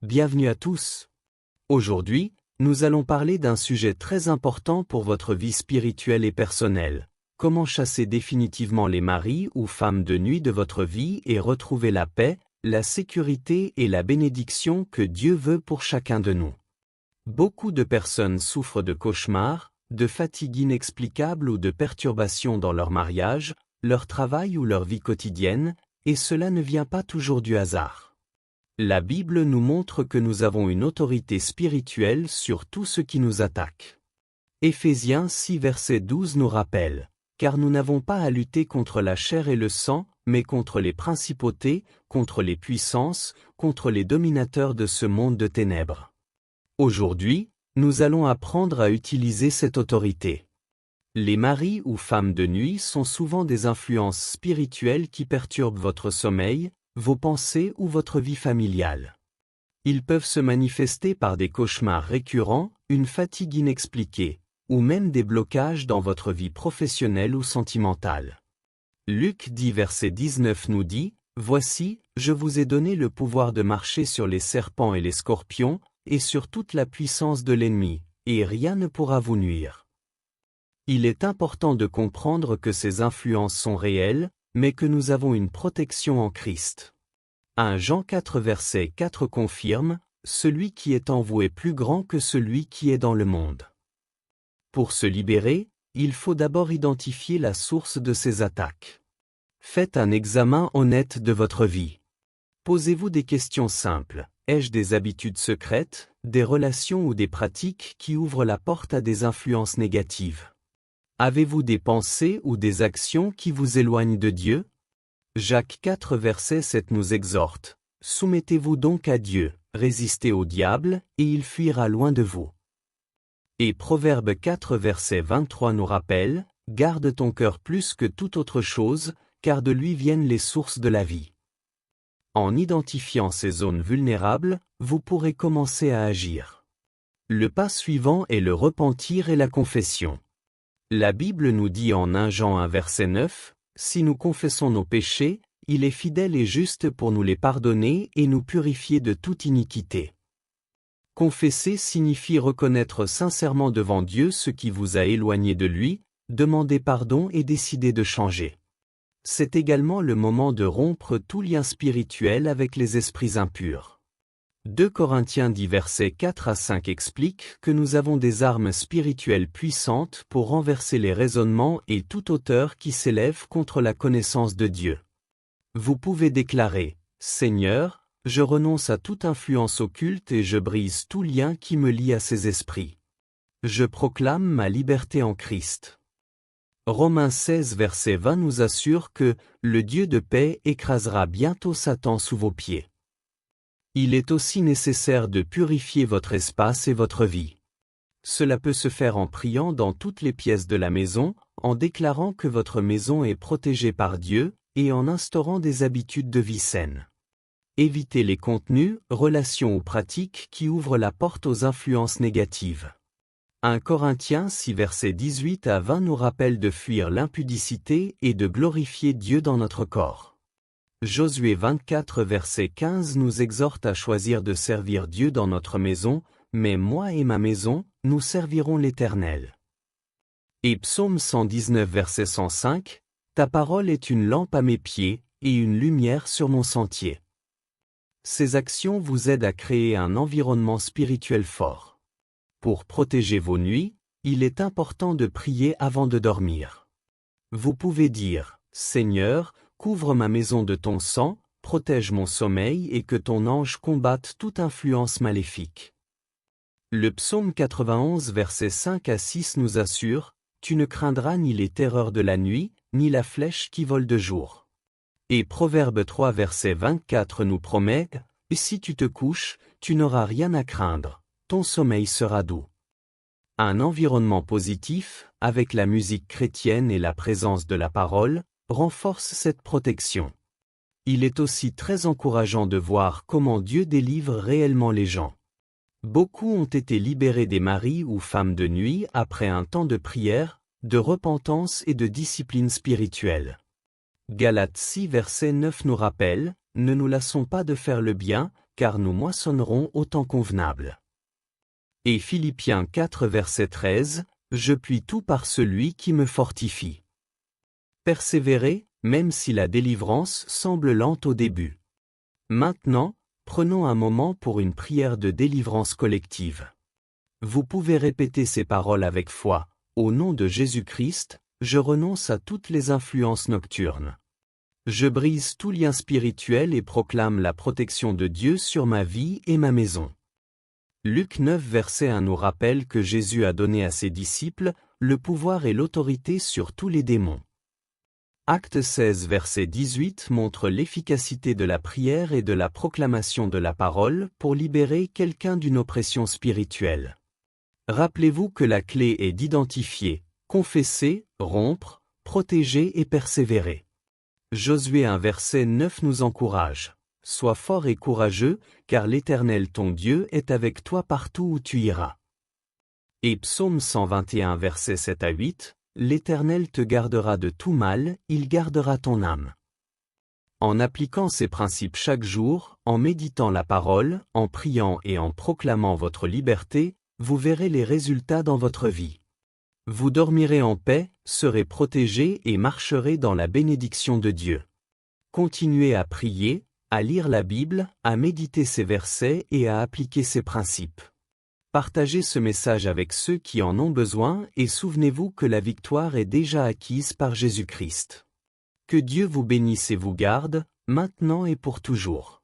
Bienvenue à tous. Aujourd'hui, nous allons parler d'un sujet très important pour votre vie spirituelle et personnelle. Comment chasser définitivement les maris ou femmes de nuit de votre vie et retrouver la paix, la sécurité et la bénédiction que Dieu veut pour chacun de nous. Beaucoup de personnes souffrent de cauchemars, de fatigue inexplicable ou de perturbations dans leur mariage, leur travail ou leur vie quotidienne, et cela ne vient pas toujours du hasard. La Bible nous montre que nous avons une autorité spirituelle sur tout ce qui nous attaque. Éphésiens 6 verset 12 nous rappelle, « Car nous n'avons pas à lutter contre la chair et le sang, mais contre les principautés, contre les puissances, contre les dominateurs de ce monde de ténèbres. » Aujourd'hui, nous allons apprendre à utiliser cette autorité. Les maris ou femmes de nuit sont souvent des influences spirituelles qui perturbent votre sommeil, vos pensées ou votre vie familiale. Ils peuvent se manifester par des cauchemars récurrents, une fatigue inexpliquée, ou même des blocages dans votre vie professionnelle ou sentimentale. Luc 10 verset 19 nous dit, « Voici, je vous ai donné le pouvoir de marcher sur les serpents et les scorpions, et sur toute la puissance de l'ennemi, et rien ne pourra vous nuire. » Il est important de comprendre que ces influences sont réelles, mais que nous avons une protection en Christ. 1 Jean 4 verset 4 confirme, « Celui qui est en vous est plus grand que celui qui est dans le monde. » Pour se libérer, il faut d'abord identifier la source de ces attaques. Faites un examen honnête de votre vie. Posez-vous des questions simples. Ai-je des habitudes secrètes, des relations ou des pratiques qui ouvrent la porte à des influences négatives? Avez-vous des pensées ou des actions qui vous éloignent de Dieu? Jacques 4 verset 7 nous exhorte, « Soumettez-vous donc à Dieu, résistez au diable, et il fuira loin de vous. » Et Proverbe 4 verset 23 nous rappelle, « Garde ton cœur plus que toute autre chose, car de lui viennent les sources de la vie. » En identifiant ces zones vulnérables, vous pourrez commencer à agir. Le pas suivant est le repentir et la confession. La Bible nous dit en 1 Jean 1 verset 9, « Si nous confessons nos péchés, il est fidèle et juste pour nous les pardonner et nous purifier de toute iniquité. » Confesser signifie reconnaître sincèrement devant Dieu ce qui vous a éloigné de lui, demander pardon et décider de changer. C'est également le moment de rompre tout lien spirituel avec les esprits impurs. 2 Corinthiens 10 versets 4 à 5 explique que nous avons des armes spirituelles puissantes pour renverser les raisonnements et toute hauteur qui s'élève contre la connaissance de Dieu. Vous pouvez déclarer, « Seigneur, je renonce à toute influence occulte et je brise tout lien qui me lie à ces esprits. Je proclame ma liberté en Christ. » Romains 16 verset 20 nous assure que « Le Dieu de paix écrasera bientôt Satan sous vos pieds. » Il est aussi nécessaire de purifier votre espace et votre vie. Cela peut se faire en priant dans toutes les pièces de la maison, en déclarant que votre maison est protégée par Dieu, et en instaurant des habitudes de vie saines. Évitez les contenus, relations ou pratiques qui ouvrent la porte aux influences négatives. 1 Corinthiens 6 versets 18 à 20 nous rappelle de fuir l'impudicité et de glorifier Dieu dans notre corps. Josué 24 verset 15 nous exhorte à choisir de servir Dieu dans notre maison, mais moi et ma maison, nous servirons l'Éternel. Et Psaume 119 verset 105, « Ta parole est une lampe à mes pieds, et une lumière sur mon sentier. » Ces actions vous aident à créer un environnement spirituel fort. Pour protéger vos nuits, il est important de prier avant de dormir. Vous pouvez dire, « Seigneur, couvre ma maison de ton sang, protège mon sommeil et que ton ange combatte toute influence maléfique. » Le psaume 91 versets 5 à 6 nous assure, « Tu ne craindras ni les terreurs de la nuit, ni la flèche qui vole de jour. » Et Proverbe 3 verset 24 nous promet, « Si tu te couches, tu n'auras rien à craindre, ton sommeil sera doux. » Un environnement positif, avec la musique chrétienne et la présence de la parole, renforce cette protection. Il est aussi très encourageant de voir comment Dieu délivre réellement les gens. Beaucoup ont été libérés des maris ou femmes de nuit après un temps de prière, de repentance et de discipline spirituelle. Galates 6 verset 9 nous rappelle, « Ne nous lassons pas de faire le bien, car nous moissonnerons au temps convenable. Et Philippiens 4 verset 13, je puis tout par celui qui me fortifie. Persévérez, même si la délivrance semble lente au début. Maintenant, prenons un moment pour une prière de délivrance collective. Vous pouvez répéter ces paroles avec foi. Au nom de Jésus-Christ, je renonce à toutes les influences nocturnes. Je brise tout lien spirituel et proclame la protection de Dieu sur ma vie et ma maison. Luc 9 verset 1 nous rappelle que Jésus a donné à ses disciples le pouvoir et l'autorité sur tous les démons. Acte 16 verset 18 montre l'efficacité de la prière et de la proclamation de la parole pour libérer quelqu'un d'une oppression spirituelle. Rappelez-vous que la clé est d'identifier, confesser, rompre, protéger et persévérer. Josué 1 verset 9 nous encourage. Sois fort et courageux, car l'Éternel ton Dieu est avec toi partout où tu iras. Et Psaume 121 verset 7 à 8, l'Éternel te gardera de tout mal, il gardera ton âme. En appliquant ces principes chaque jour, en méditant la parole, en priant et en proclamant votre liberté, vous verrez les résultats dans votre vie. Vous dormirez en paix, serez protégés et marcherez dans la bénédiction de Dieu. Continuez à prier, à lire la Bible, à méditer ses versets et à appliquer ses principes. Partagez ce message avec ceux qui en ont besoin et souvenez-vous que la victoire est déjà acquise par Jésus-Christ. Que Dieu vous bénisse et vous garde, maintenant et pour toujours.